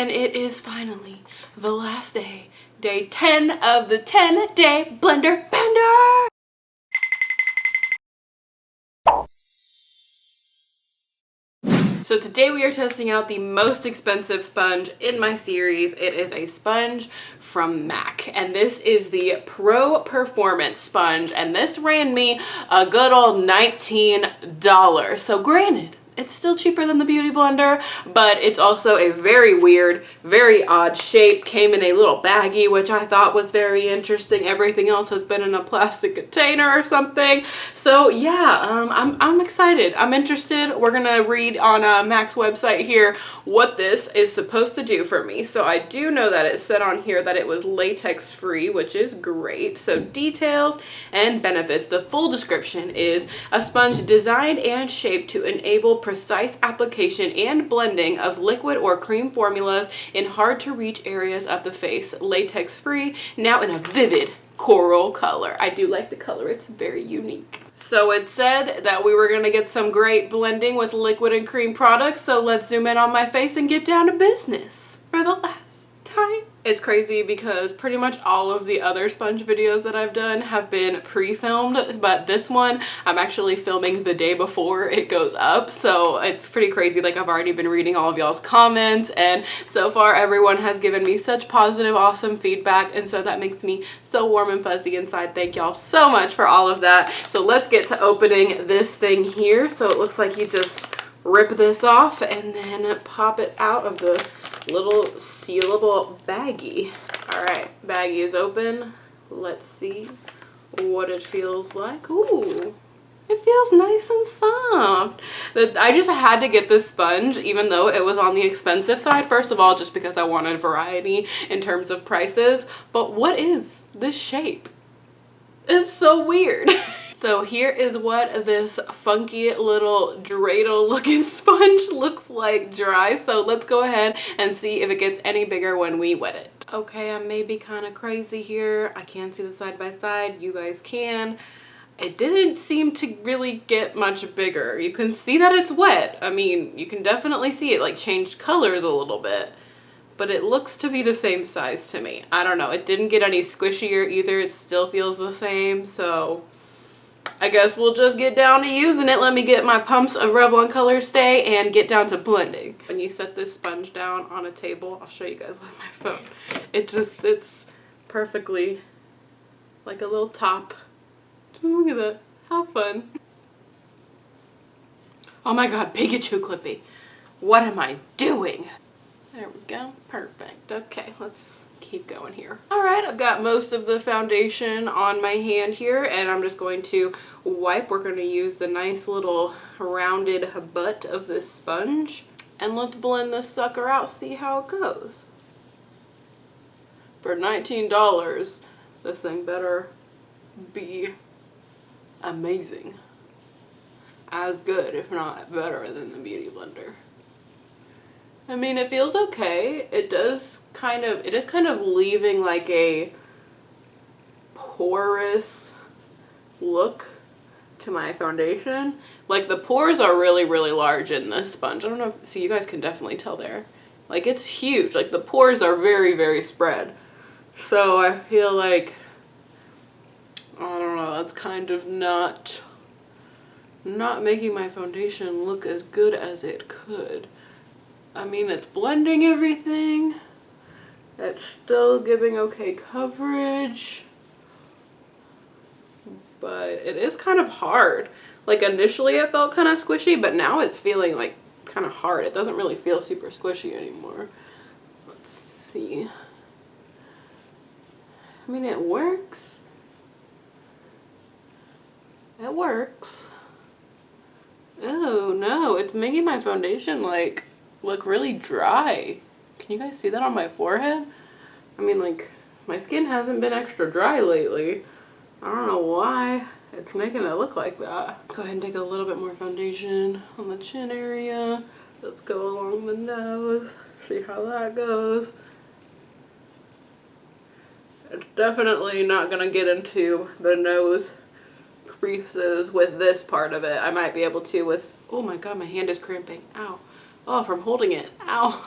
and it is finally the last day, day 10 of the 10-day blender bender. So today we are testing out the most expensive sponge in my series. It is a sponge from MAC, and this is the Pro Performance sponge, and this ran me a good old $19. So granted, it's still cheaper than the Beauty Blender, but it's also a very weird, very odd shape. Came in a little baggie, which I thought was very interesting. Everything else has been in a plastic container or something. So yeah, I'm excited. I'm interested. We're gonna read on MAC's website here what this is supposed to do for me. So I do know that it said on here that it was latex free, which is great. So details and benefits. The full description is a sponge designed and shaped to enable precise application and blending of liquid or cream formulas in hard to reach areas of the face. Latex free, now in a vivid coral color. I do like the color, it's very unique. So it said that we were gonna get some great blending with liquid and cream products, so let's zoom in on my face and get down to business for the last time. It's crazy because pretty much all of the other sponge videos that I've done have been pre-filmed, but this one I'm actually filming the day before it goes up, so it's pretty crazy. Like, I've already been reading all of y'all's comments, and so far everyone has given me such positive, awesome feedback, and so that makes me so warm and fuzzy inside. Thank y'all so much for all of that. So let's get to opening this thing here. So it looks like you just rip this off and then pop it out of the little sealable baggie. All right, baggie is open. Let's see what it feels like. Ooh, it feels nice and soft. I just had to get this sponge even though it was on the expensive side. First of all, just because I wanted variety in terms of prices. But what is this shape? It's so weird. So here is what this funky little dreidel looking sponge looks like dry. So let's go ahead and see if it gets any bigger when we wet it. Okay, I may be kind of crazy here. I can't see the side by side. You guys can. It didn't seem to really get much bigger. You can see that it's wet. I mean, you can definitely see it like changed colors a little bit, but it looks to be the same size to me. I don't know. It didn't get any squishier either. It still feels the same. So I guess we'll just get down to using it. Let me get my pumps of Revlon Colorstay and get down to blending. When you set this sponge down on a table, I'll show you guys with my phone. It just sits perfectly like a little top. Just look at that. How fun. Oh my god, Pikachu Clippy. What am I doing? There we go. Perfect. Okay, let's keep going here. All right, I've got most of the foundation on my hand here, and I'm just going to wipe. We're going to use the nice little rounded butt of this sponge, and let's blend this sucker out, see how it goes. For $19, this thing better be amazing. As good, if not better, than the Beauty Blender. I mean, it feels okay. It is kind of leaving like a porous look to my foundation. Like, the pores are really, really large in this sponge. I don't know if, see, you guys can definitely tell there. Like, it's huge. Like, the pores are very, very spread. So I feel like, I don't know, that's kind of not making my foundation look as good as it could. I mean, it's blending everything. It's still giving okay coverage. But it is kind of hard. Like, initially it felt kind of squishy, but now it's feeling like kind of hard. It doesn't really feel super squishy anymore. Let's see. I mean, it works. It works. Oh no, it's making my foundation like look really dry. Can you guys see that on my forehead? I mean, like, my skin hasn't been extra dry lately. I don't know why it's making it look like that. Go ahead and take a little bit more foundation on the chin area. Let's go along the nose, see how that goes. It's definitely not gonna get into the nose creases with this part of it. I might be able to with, oh my god, my hand is cramping. Ow. Oh, from holding it. Ow.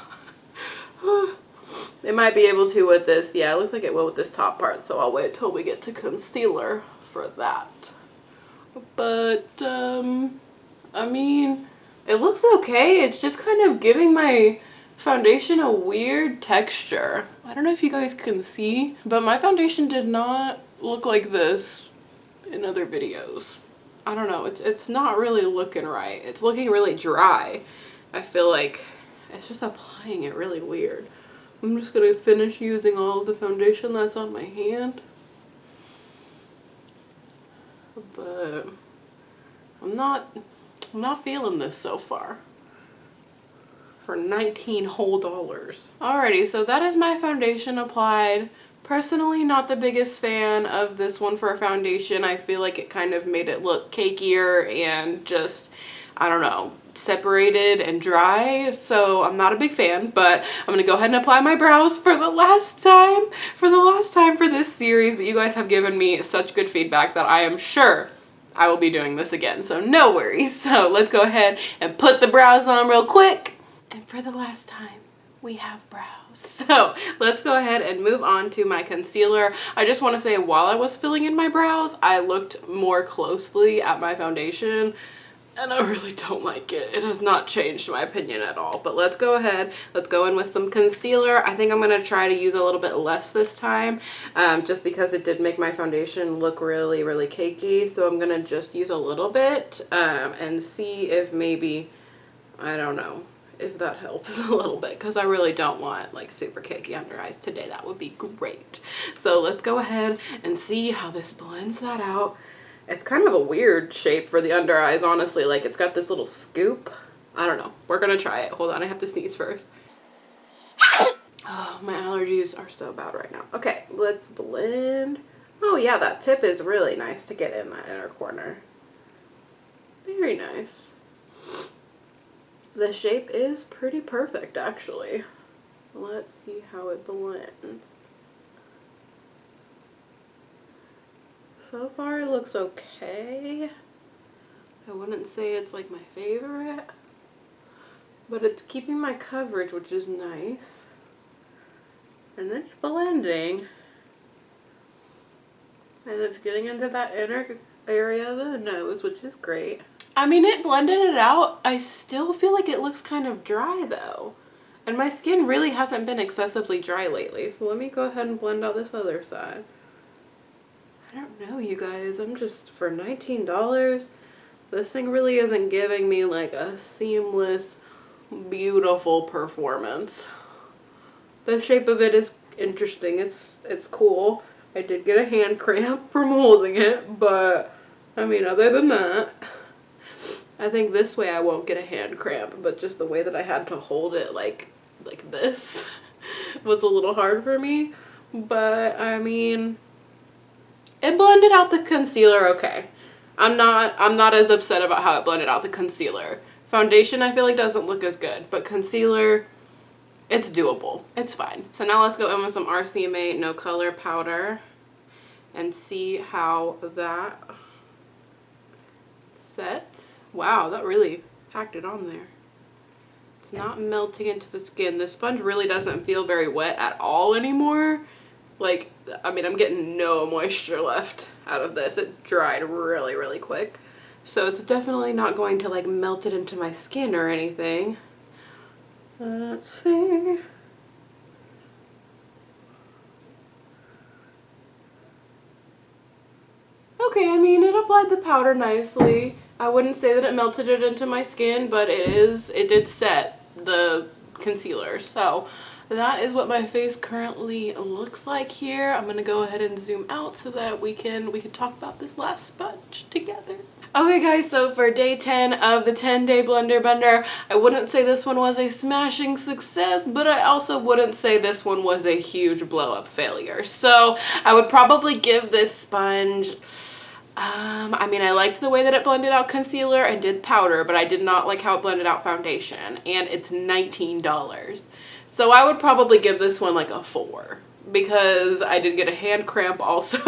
It might be able to with this. Yeah, it looks like it will with this top part, so I'll wait till we get to concealer for that. But, I mean, it looks okay. It's just kind of giving my foundation a weird texture. I don't know if you guys can see, but my foundation did not look like this in other videos. I don't know, it's not really looking right. It's looking really dry. I feel like it's just applying it really weird. I'm just gonna finish using all of the foundation that's on my hand. But I'm not feeling this so far. For $19 whole. Alrighty, so that is my foundation applied. Personally, not the biggest fan of this one for a foundation. I feel like it kind of made it look cakier and just, I don't know, separated and dry. So I'm not a big fan, but I'm gonna go ahead and apply my brows for the last time for this series. But you guys have given me such good feedback that I am sure I will be doing this again, so no worries. So let's go ahead and put the brows on real quick. And for the last time, we have brows. So let's go ahead and move on to my concealer. I just want to say, while I was filling in my brows, I looked more closely at my foundation, and I really don't like it. It has not changed my opinion at all. But let's go ahead, let's go in with some concealer. I think I'm going to try to use a little bit less this time, just because it did make my foundation look really, really cakey. So I'm going to just use a little bit and see if maybe, I don't know, if that helps a little bit, because I really don't want like super cakey under eyes today. That would be great. So let's go ahead and see how this blends that out. It's kind of a weird shape for the under eyes, honestly. Like, it's got this little scoop. I don't know. We're gonna try it. Hold on, I have to sneeze first. Oh, my allergies are so bad right now. Okay, let's blend. Oh yeah, that tip is really nice to get in that inner corner. Very nice. The shape is pretty perfect, actually. Let's see how it blends. So far, it looks okay. I wouldn't say it's like my favorite, but it's keeping my coverage, which is nice. And it's blending. And it's getting into that inner area of the nose, which is great. I mean, it blended it out. I still feel like it looks kind of dry though. And my skin really hasn't been excessively dry lately. So let me go ahead and blend out this other side. I don't know, you guys. I'm just, for $19, this thing really isn't giving me like a seamless, beautiful performance. The shape of it is interesting. It's cool. I did get a hand cramp from holding it, but I mean, other than that, I think this way I won't get a hand cramp, but just the way that I had to hold it like this was a little hard for me. But I mean, it blended out the concealer okay. I'm not as upset about how it blended out the concealer. Foundation I feel like doesn't look as good, but concealer, it's doable. It's fine. So now let's go in with some RCMA No Color powder and see how that sets. Wow, that really packed it on there. It's not melting into the skin. The sponge really doesn't feel very wet at all anymore. Like, I mean, I'm getting no moisture left out of this. It dried really, really quick. So it's definitely not going to like melt it into my skin or anything. Let's see. Okay, I mean, it applied the powder nicely. I wouldn't say that it melted it into my skin, but it did set the concealer. So that is what my face currently looks like here. I'm gonna go ahead and zoom out so that we can talk about this last sponge together. Okay guys, so for day 10 of the 10-day blender bender, I wouldn't say this one was a smashing success, but I also wouldn't say this one was a huge blow-up failure. So I would probably give this sponge, I mean, I liked the way that it blended out concealer and did powder, but I did not like how it blended out foundation, and it's $19. So I would probably give this one like a 4, because I did get a hand cramp also.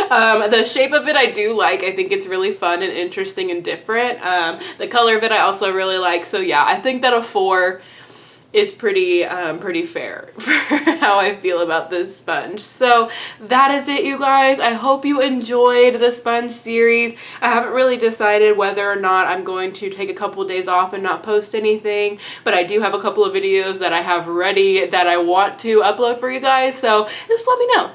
The shape of it I do like. I think it's really fun and interesting and different. The color of it I also really like. So yeah, I think that a 4 is pretty fair for how I feel about this sponge. So that is it, you guys. I hope you enjoyed the sponge series. I haven't really decided whether or not I'm going to take a couple of days off and not post anything, but I do have a couple of videos that I have ready that I want to upload for you guys, so just let me know.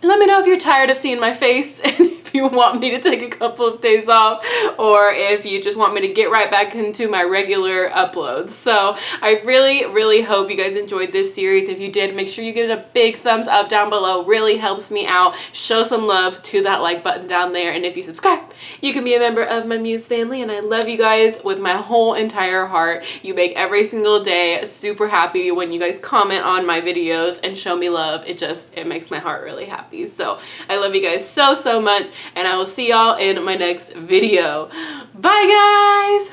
Let me know if you're tired of seeing my face and if you want me to take a couple of days off, or if you just want me to get right back into my regular uploads. So I really hope you guys enjoyed this series. If you did, make sure you give it a big thumbs up down below. Really helps me out. Show some love to that like button down there, and if you subscribe, you can be a member of my Muse family, and I love you guys with my whole entire heart. You make every single day super happy when you guys comment on my videos and show me love. It makes my heart really happy. So I love you guys so much, and I will see y'all in my next video. Bye guys!